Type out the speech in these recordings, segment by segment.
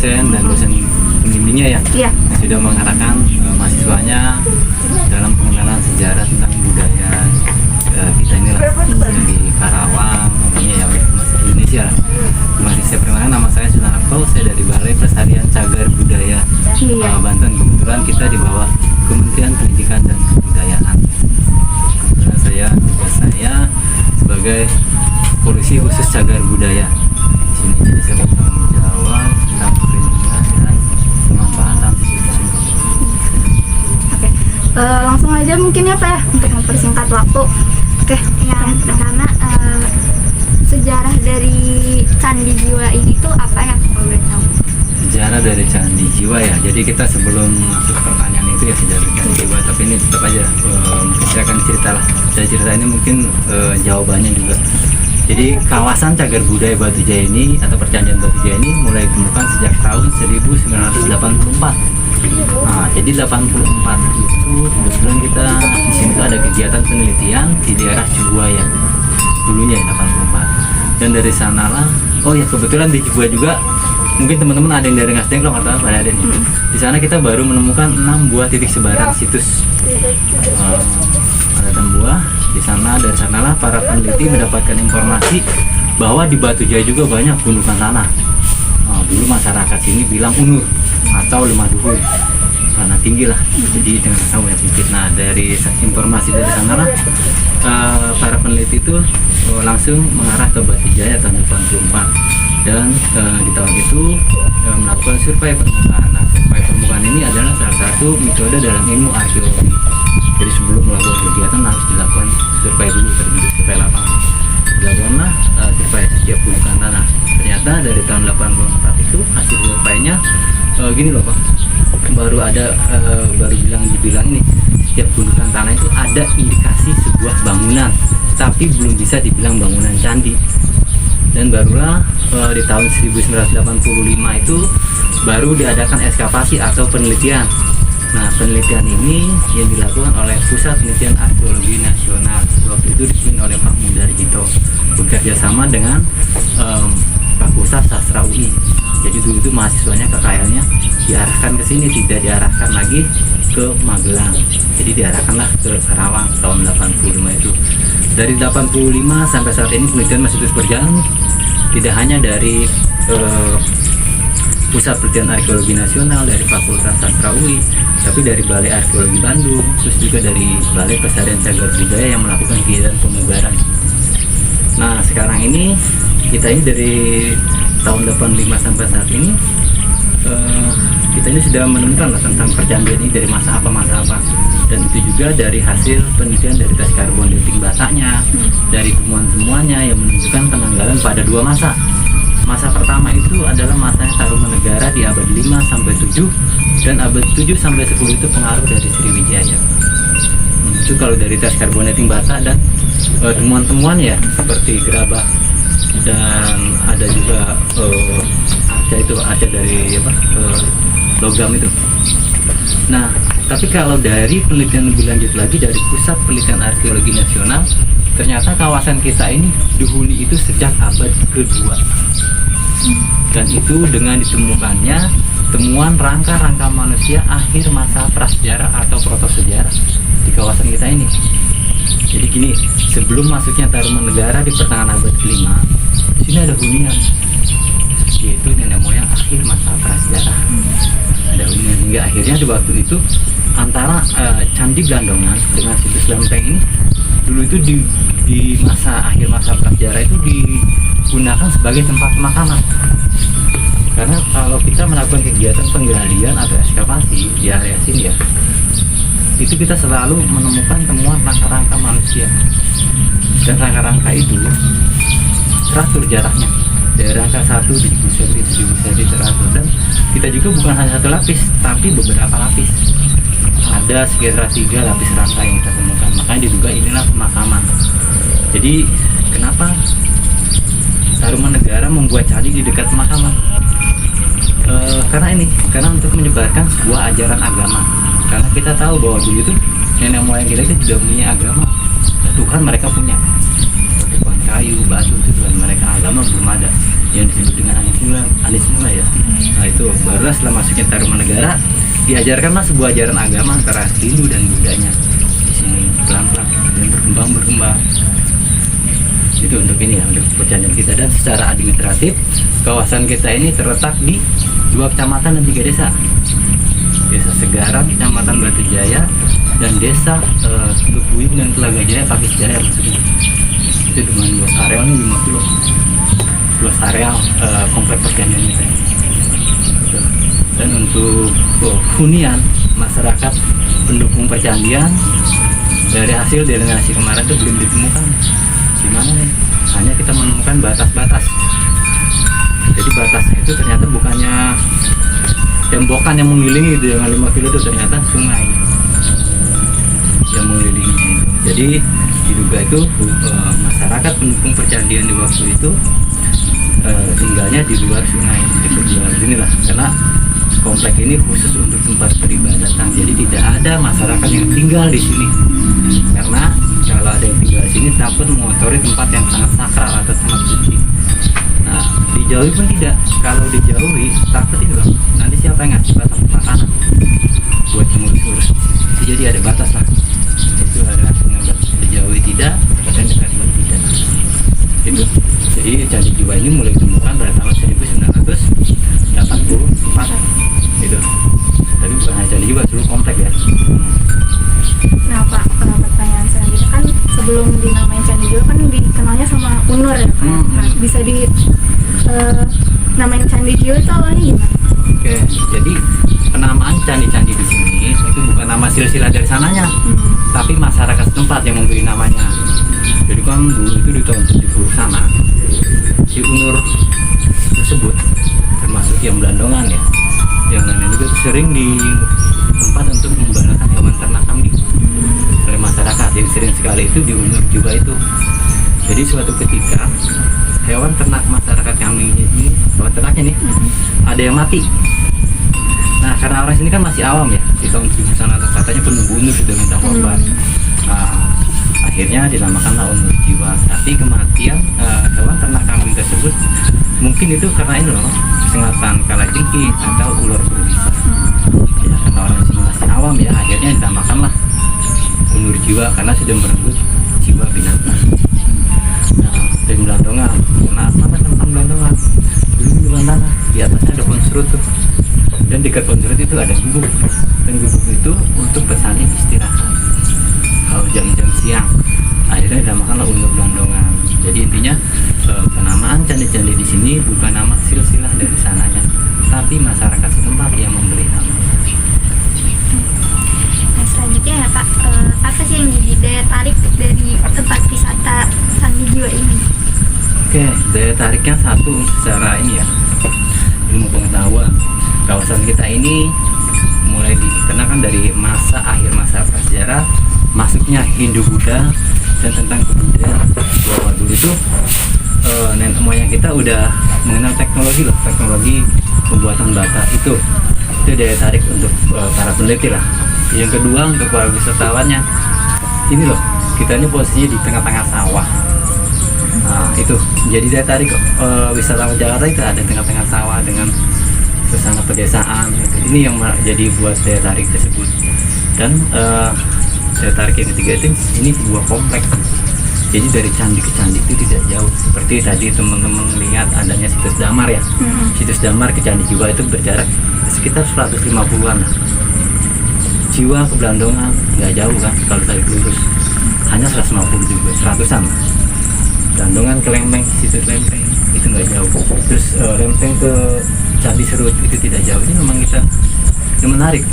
dosen dan dosen pembimbingnya ya, Iya. yang sudah mengarahkan mahasiswanya dalam pengenalan sejarah tentang budaya kita inilah yang di Karawang, pokoknya ya masih Indonesia lah. Masih saya perkenalkan, nama saya Sultan Akto, saya dari Balai Pelestarian Cagar Budaya Iya. Banten. Kebetulan kita di bawah Kementerian Pendidikan dan Kebudayaan. Kebetulan tugas saya sebagai polisi khusus cagar budaya. Di sini jadi saya bertanggung jawab tentang perlindungan dan pemanfaatan situs. Oke. Langsung aja mungkin ya Pak ya, untuk mempersingkat waktu. Oke. Yang pertama, sejarah dari Candi Jiwa ini tuh apa ya, kalau boleh tahu? Sejarah dari Candi Jiwa ya. Jadi kita sebelum masuk pertanyaan itu ya sejarah Candi Jiwa, tapi ini tetap aja mungkin saya akan cerita lah. Saya cerita ini mungkin jawabannya juga. Jadi kawasan cagar budaya Batu Jaya ini atau Perjanjian Batu Jaya ini mulai ditemukan sejak tahun 1984. Nah, jadi 84 itu kebetulan kita di sini tuh ada kegiatan penelitian di daerah Cibuaya dulunya ya 84. Dan dari sanalah, oh ya kebetulan di Cibuaya juga mungkin teman-teman ada yang dari Ngasteng, kalau nggak tahu ada nih. Di sana kita baru menemukan 6 buah titik sebaran situs. Ada 6 buah. Di sana, dari sanalah para peneliti mendapatkan informasi bahwa di Batu Jaya juga banyak gundukan tanah. Dulu masyarakat sini bilang unur atau lemah duhur karena tinggi lah, jadi dengan tahu ya sedikit. Nah, dari informasi dari sanalah para peneliti itu langsung mengarah ke Batu Jaya tahun 84 dan di tahun itu melakukan survei permukaan. Nah, survei permukaan ini adalah salah satu metode dalam ilmu arkeologi. Jadi sebelum melakukan kegiatan harus dilakukan survei dulu, terbentuk survei lapangan. Dilakukanlah survei setiap gundukan tanah. Ternyata dari tahun 84 itu hasil surveinya gini loh Pak, baru dibilang ini setiap gundukan tanah itu ada indikasi sebuah bangunan, tapi belum bisa dibilang bangunan candi. Dan barulah di tahun 1985 itu baru diadakan ekskavasi atau penelitian. Nah, penelitian ini yang dilakukan oleh Pusat Penelitian Arkeologi Nasional, waktu itu dipimpin oleh Pak Mudarjito, bekerja sama dengan Fakultas Sastra UI. Jadi dulu itu mahasiswanya kekayanya diarahkan ke sini, tidak diarahkan lagi ke Magelang. Jadi diarahkanlah ke Karawang tahun 85 itu. Dari 85 sampai saat ini penelitian masih terus berjalan. Tidak hanya dari Pusat Penelitian Arkeologi Nasional, dari Fakultas Sastra UI, tapi dari Balai Arkeologi Bandung, terus juga dari Balai Pelestarian Cagar Budaya yang melakukan kegiatan pemugaran. Nah, sekarang ini kita ini dari tahun 85 sampai saat ini kita ini sudah menemukan lah tentang perjanjian ini dari masa apa, dan itu juga dari hasil penelitian dari tes karbon dating Bataknya, dari temuan-temuannya yang menunjukkan penanggalan pada 2 masa. Masa pertama itu adalah masanya Tarumanegara di abad 5 sampai 7, dan abad 7 sampai 10 itu pengaruh dari Sriwijaya. Itu kalau dari tes karbon dating Batak dan temuan-temuan ya seperti gerabah, dan ada juga arca dari logam itu. Nah, tapi kalau dari penelitian lebih lanjut lagi dari Pusat Penelitian Arkeologi Nasional, ternyata kawasan kita ini dihuni itu sejak abad kedua. Dan itu dengan ditemukannya temuan rangka-rangka manusia akhir masa prasejarah atau protosejarah di kawasan kita ini. Jadi gini, sebelum masuknya Tarumanegara di pertengahan abad ke-5, di sini ada hunian, yaitu nenek moyang akhir masa prasejarah. Ada hunian hingga akhirnya di waktu itu antara Candi Blandongan dengan situs Lempeng ini dulu itu di akhir masa prasejarah itu digunakan sebagai tempat pemakaman. Karena kalau kita melakukan kegiatan penggalian atau ekskavasi di area sini ya, itu kita selalu menemukan temuan rangka-rangka manusia, dan rangka-rangka itu teratur jaraknya dari rangka 1 di cm teratur, dan kita juga bukan hanya satu lapis tapi beberapa lapis, ada sekitar 3 lapis rangka yang kita temukan. Makanya diduga inilah pemakaman. Jadi kenapa Tarumanegara membuat candi di dekat pemakaman? Karena untuk menyebarkan sebuah ajaran agama. Karena kita tahu bahwa dulu itu nenek moyang kita itu tidak punya agama, Tuhan mereka punya Tuhan kayu, batu, itu Tuhan mereka, agama belum ada. yang disebut dengan Anisma ya. Nah itu barulah setelah masuknya Tarumanegara diajarkanlah sebuah ajaran agama antara Hindu dan Buddhanya di sini pelan-pelan dan berkembang. Itu untuk ini ya, untuk perjanjian kita. Dan secara administratif kawasan kita ini terletak di 2 kecamatan dan 3 desa. Desa Segaran, Kecamatan Batu Jaya, dan Desa Lubuin dan Telaga Jaya, Pakis Jaya maksudnya. Itu dengan luas arealnya 5 kilo. Luas areal komplek perjanjian kita. Gitu. Dan untuk hunian masyarakat pendukung perjanjian dari hasil delegasi kemarin itu belum ditemukan. Gimana nih? Hanya kita menemukan batas-batas. Jadi batasnya itu ternyata bukannya tembokan yang mengelilingi itu dengan 5 kilo, itu ternyata sungai yang mengelilingi. Jadi diduga itu masyarakat pendukung perjanjian di waktu itu tinggalnya di luar sungai, di luar inilah, karena komplek ini khusus untuk tempat peribadatan. Jadi tidak ada masyarakat yang tinggal di sini, karena kalau ada yang tinggal di sini takut mengotori tempat yang sangat sakral atau sangat suci. Nah, dijauhi pun tidak. Kalau dijauhi takut itu loh, nanti siapa yang ngasih batas makanan buat ngurus-ngurus. Jadi ada batas lah. Itu ada pengabat. Dijauhi tidak, dan dekat pun tidak. Itu. Jadi Candi Jiwa ini mulai ditemukan pada tahun 1984. Itu. Tapi bukan hanya Candi Jiwa, seluruh komplek ya. Nah Pak, pertanyaan selanjutnya kan sebelum dinamain Candi Jiwa kan dikenalnya sama Unur ya Pak. Nah, bisa di namain Candi Jiwa itu awalnya gimana? Oke, jadi penamaan candi-candi di sini itu bukan nama silsilah dari sananya, tapi masyarakat setempat yang memberi namanya. Jadi kan dulu itu di tahun 70 sana, si Unur tersebut termasuk yang Belandongan ya, yang lainnya juga sering di tempat untuk membalakan hewan ternak kambing oleh masyarakat. Yang sering sekali itu di Unur juga itu. Jadi suatu ketika hewan ternak masyarakat kambing ini, hewan ternaknya nih, ada yang mati. Nah, karena orang sini kan masih awam ya, di tahun 70 sana katanya penunggu Unur sudah minta korban. Nah, akhirnya dinamakanlah Unur Jiwa. Tapi kematian hewan ternak kambing tersebut mungkin itu karena ini loh, sengatan kalajengking atau ular berbisa. Ya, karena orang sini masih awam ya, akhirnya dinamakanlah Unur Jiwa karena sudah merenggut jiwa binatang. Nah, dari Belandongan, kenapa tentang Belandongan? Dulu di tanah, di atasnya ada konstrut tuh. Dan dekat konstrut itu ada gubuk. Dan gubuk itu untuk petani istirahat kalau jam-jam siang. Akhirnya dinamakanlah Unur Belandongan. Jadi intinya penamaan candi-candi di sini bukan nama silsilah dari sananya, tapi masyarakat setempat yang memberi nama. Nah, selanjutnya ya Pak, apa sih yang jadi daya tarik dari tempat wisata Candi Jiwa ini? Oke, daya tariknya satu secara ini ya, ilmu pengetahuan. Kawasan kita ini mulai dikenakan dari akhir masa prasejarah, masuknya Hindu Buddha, dan tentang kebudayaan bahwa dulu itu nenek moyang kita udah mengenal teknologi pembuatan bata. Itu daya tarik untuk para peneliti lah. Yang kedua untuk para wisatawannya, ini loh, kita ini posisinya di tengah-tengah sawah. Nah, itu jadi daya tarik wisatawan Jakarta itu ada tengah-tengah sawah dengan suasana pedesaan. Ini yang jadi buat daya tarik tersebut. Dan daya tarik yang ketiga itu ini sebuah kompleks. Jadi dari candi ke candi itu tidak jauh. Seperti tadi teman-teman lihat adanya situs damar ya. Situs damar ke Candi Jiwa itu berjarak sekitar 150-an lah. Jiwa ke Belandongan nggak jauh kan kalau tarik lurus, hanya 150 juga, 100-an lah. Belandongan ke Lempeng, situs Lempeng itu nggak jauh. Terus Lempeng ke Candi Serut itu tidak jauh. Ini memang kita yang menarik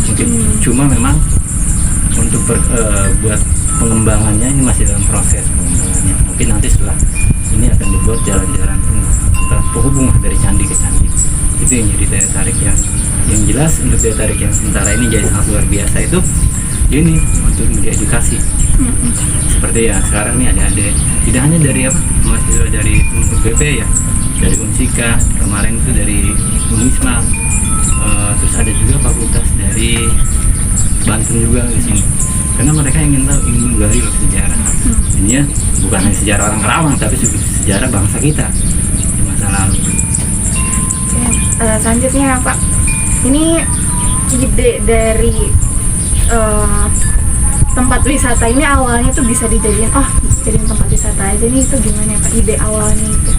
mungkin, cuma memang untuk buat pengembangannya ini masih dalam proses pengembangannya. Mungkin nanti setelah ini akan dibuat jalan-jalan penghubung dari candi ke candi. Itu yang jadi daya tarik yang jelas. Untuk daya tarik yang sementara ini jadi sangat luar biasa itu ini untuk media edukasi. Seperti ya sekarang ini ada tidak hanya dari mahasiswa dari BP ya, dari Unsika, kemarin itu dari Unisma, terus ada juga fakultas dari Banten juga di sini. Karena mereka ingin menggali sejarah. Ini ya bukan hanya sejarah orang Kerawang, tapi sejarah bangsa kita di masa masa lalu. Selanjutnya Pak, ini ide dari tempat wisata ini awalnya tuh bisa dijadiin jadiin tempat wisata aja nih, itu gimana Pak ide awalnya itu?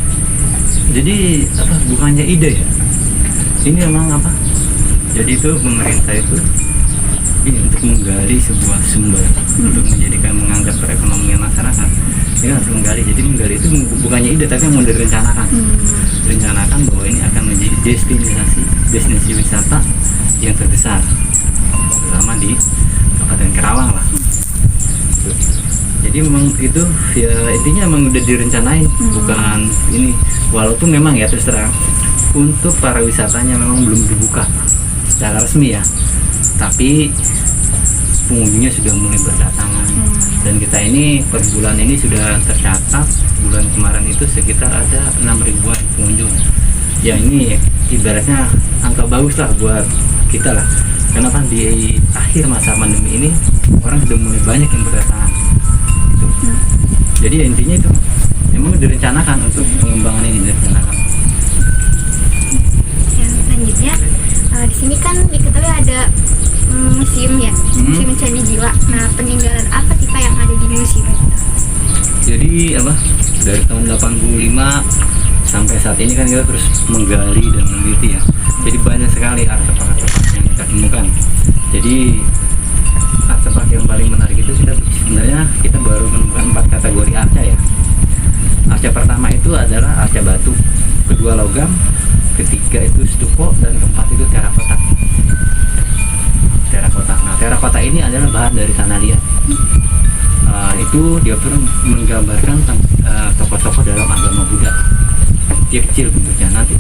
Jadi bukannya ide ya, ini memang jadi itu pemerintah itu ini untuk menggali sebuah sumber untuk menganggap perekonomian masyarakat, ini harus menggali. Jadi menggali itu bukannya ide, tapi mau direncanakan. Rencanakan bahwa ini akan menjadi destinasi wisata yang terbesar, terutama di Kabupaten Karawang lah. Jadi memang itu ya intinya memang udah direncanain, bukan ini. Walaupun memang ya terus terang untuk para wisatanya memang belum dibuka secara resmi ya, tapi pengunjungnya sudah mulai berdatangan. Dan kita ini per bulan ini sudah tercatat bulan kemarin itu sekitar ada 6.000-an pengunjung. Ya ini ibaratnya angka bagus lah buat kita lah, karena kan di akhir masa pandemi ini orang sudah mulai banyak yang berdatangan gitu. Jadi ya intinya itu memang direncanakan untuk pengembangan ini, direncanakan. Yang selanjutnya di sini kan diketahui ada museum ya, museum Candi Jiwa. Nah, peninggalan apa sih Pak yang ada di museum itu? Jadi dari tahun 85 sampai saat ini kan kita terus menggali dan meneliti ya. Jadi banyak sekali artefak-artefak yang kita temukan. Jadi artefak yang paling menarik itu kita baru menemukan 4 kategori arca ya. Arca pertama itu adalah arca batu, kedua logam, ketiga itu stupo, dan keempat itu terakota. Nah, terakota ini adalah bahan dari tanah liat. Itu dia pun menggambarkan tokoh-tokoh dalam agama Buddha. Dia kecil bentuknya, nanti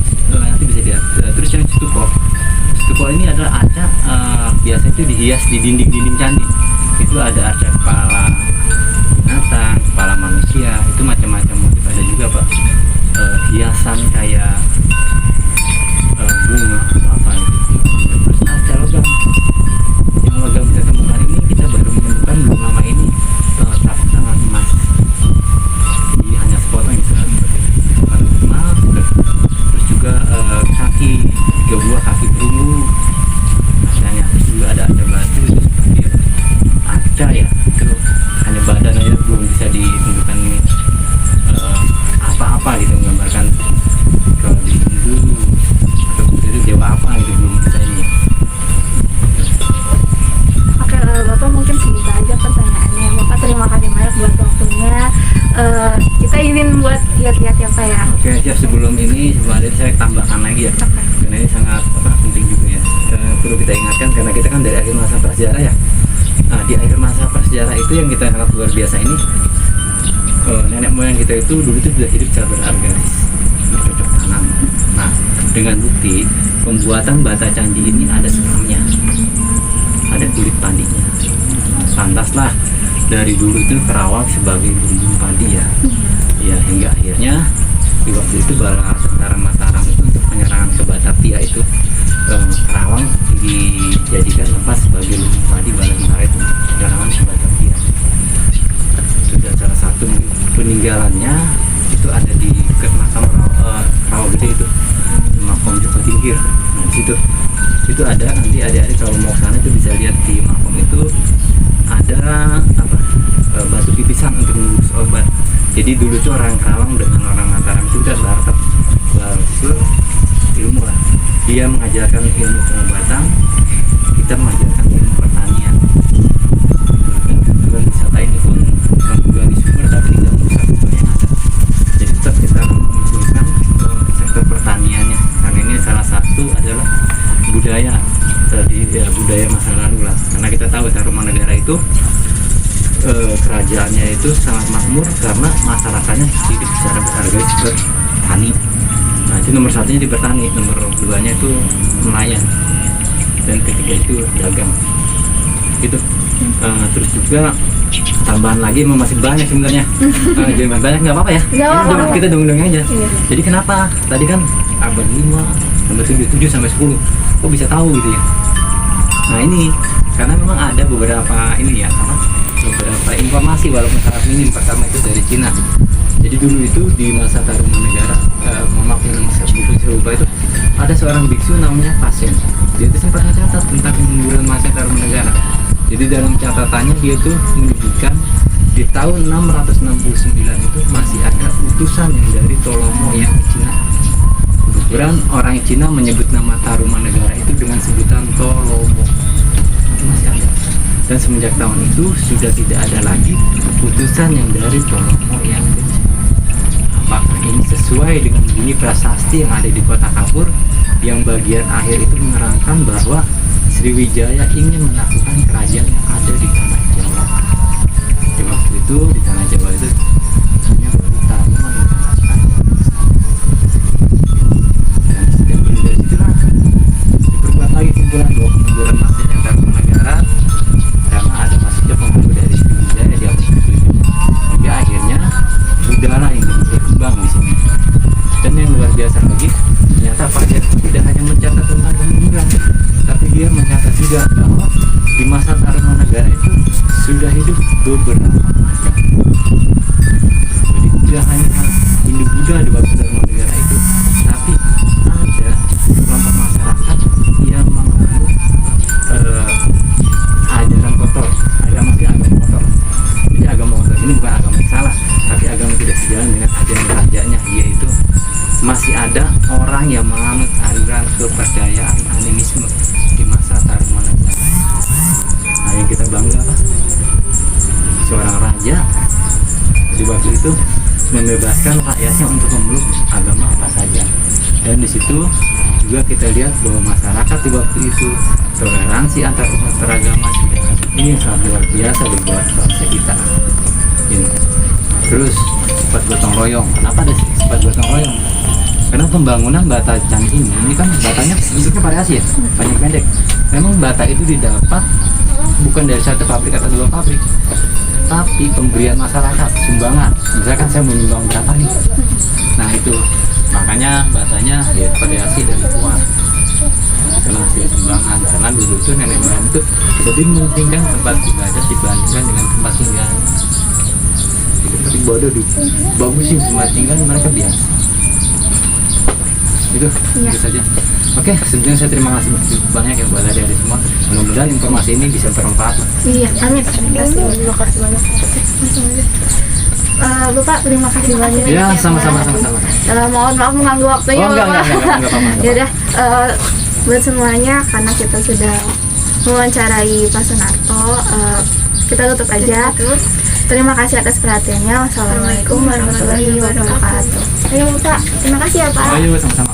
bisa dilihat. Terus yang stupo ini adalah arca, biasanya itu dihias di dinding-dinding candi. Itu ada arca kepala binatang, kepala manusia, itu macam-macam motif. Ada juga Pak hiasan kayak bunga apa gitu. Terus arca logam, yang logam kita temukan ini kita baru menemukan belum lama ini tapak tangan emas. Jadi hanya sepotong ya, emas. Terus juga kaki 3 buah kaki perunggu. Arcanya juga ada arca batu, itu seperti arca ya, itu hanya badan aja belum bisa ditentukan ini apa-apa gitu, menggambarkan kalau di Hindu atau itu dewa apa gitu, belum bisa ini. Oke, Bapak mungkin segitu aja pertanyaannya. Bapak terima kasih banyak buat waktunya. Kita izin buat lihat-lihat ya Pak ya. Oke, siap. Sebelum ada saya tambahkan lagi ya, karena ini sangat penting juga ya. Perlu kita ingatkan karena kita kan dari akhir masa prasejarah ya. Nah, di akhir masa prasejarah itu yang kita anggap luar biasa ini, nenek moyang kita itu dulu itu sudah hidup secara berorganisasi, bercocok tanam. Nah, dengan bukti pembuatan bata candi ini ada seramnya, ada kulit pandinya. Pantaslah dari dulu itu Karawang sebagai lumbung padi ya. Ya, hingga akhirnya di waktu itu bala tentara Mataram itu untuk penyerangan ke Batavia itu, Karawang dijadikan tempat sebagai lumbung padi bala tentara itu penyerangan ke Batavia. Itu salah satu peninggalannya itu ada di dekat makam Rawagede itu, makam Joko Tingkir. Nah, di situ itu ada, nanti adik-adik kalau mau ke sana itu bisa lihat di makam itu ada batu pipisan untuk membungkus obat. Jadi dulu itu orang Karawang dengan orang Mataram itu udah ilmu lah. Dia mengajarkan ilmu pengobatan, kita mengajarkan ilmu pertanian. Dan wisata ini pun menggali sumber tapi tidak merusak sumber yang ada. Jadi tetap kita memunculkan sektor pertaniannya, karena ini salah satu adalah budaya budaya masa lalu lah. Karena kita tahu Tarumanegara itu kerajaannya itu sangat makmur karena masyarakatnya hidup secara berorganisasi bertani. Nah, itu nomor satunya di bertani, nomor 2-nya itu nelayan, dan ketiga itu dagang gitu. Terus juga tambahan lagi masih banyak sebenarnya. Jadi banyak nggak apa-apa ya, kita dong-dong aja. Jadi kenapa tadi kan abad 5 sampai 7 sampai 10 kok bisa tahu gitu ya. Nah, ini karena memang ada beberapa beberapa informasi walaupun sangat minim. Pertama itu dari Cina. Jadi Jadi dulu itu di masa Tarumanegara, memakai buku serupa itu ada seorang biksu namanya Pasen. Dia itu sempat mencatat tentang kemunduran masa Tarumanegara. Jadi dalam catatannya dia itu menyebutkan di tahun 669 itu masih ada utusan yang dari Tolomo yang ke Cina. Kebetulan orang Cina menyebut nama Tarumanegara itu dengan sebutan Tolomo. Itu masih ada. Dan semenjak tahun itu sudah tidak ada lagi utusan yang dari Tolomo yang ke Cina. Apakah ini sesuai dengan bunyi prasasti yang ada di kota Kapur yang bagian akhir itu menerangkan bahwa Sriwijaya ingin menaklukkan kerajaan yang ada di tanah Jawa. Di waktu itu di tanah Jawa itu hanya Taruman yang dikatakan. Dan sejak dari situlah diperkuat lagi kesimpulan bahwa kemunduran masanya Tarumanegara karena ada masuknya pengaruh dari Sriwijaya di abad ke-7. Hingga akhirnya budaya yang berkembang di sini. Dan yang luar biasa lagi, ternyata Pasen tidak hanya mencatat tentang kemunduran, tapi dia mencatat juga bahwa di masa Tarumanegara itu sudah hidup beberapa masa. Jadi tidak hanya Hindu-Buddha di waktu Tarumanegara itu, tapi ada kelompok masyarakat yang menganut ajaran kotor, agama kotor. Jadi agama kotor ini bukan agama yang salah, tapi agama tidak sejalan dengan ajaran rajanya, yaitu masih ada orang yang menganut aliran kepercayaan animisme di masa Tarumanegara. Nah, yang kita bangga apa? Seorang raja di waktu itu membebaskan rakyatnya untuk memeluk agama apa saja. Dan di situ juga kita lihat bahwa masyarakat di waktu itu toleransi antar umat beragama sudah ada. Ini yang sangat luar biasa buat bangsa kita. Ini. Terus sifat gotong royong. Kenapa ada sifat gotong royong? Karena pembangunan bata candi ini kan batanya bentuknya variasi ya, banyak pendek. Memang bata itu didapat bukan dari satu pabrik atau dua pabrik, tapi pemberian masyarakat, sumbangan. Misalkan saya mau nyumbang berapa nih, nah itu makanya batanya ya variasi dari luar karena hasil sumbangan. Karena dulu itu nenek moyang itu lebih mementingkan tempat ibadah dibandingkan dengan tempat tinggal. Itu ibadah bagusin tempat tinggal, mereka biasa. Itu saja. Oke, sebelumnya saya terima kasih banyak yang buat dari semua. Mudah-mudahan informasi ini bisa bermanfaat. Iya, amin. Terima kasih banyak. Bapak, terima kasih banyak. Ya, sama-sama. Mohon maaf mengganggu waktunya, Oh, enggak Bapak. apa-apa. Ya udah, buat semuanya karena kita sudah mewawancarai Pak Sunarto, kita tutup aja. Terima kasih atas perhatiannya. Wassalamualaikum warahmatullahi wabarakatuh. Ayo Pak, terima kasih ya Pak. Ayo, sama-sama.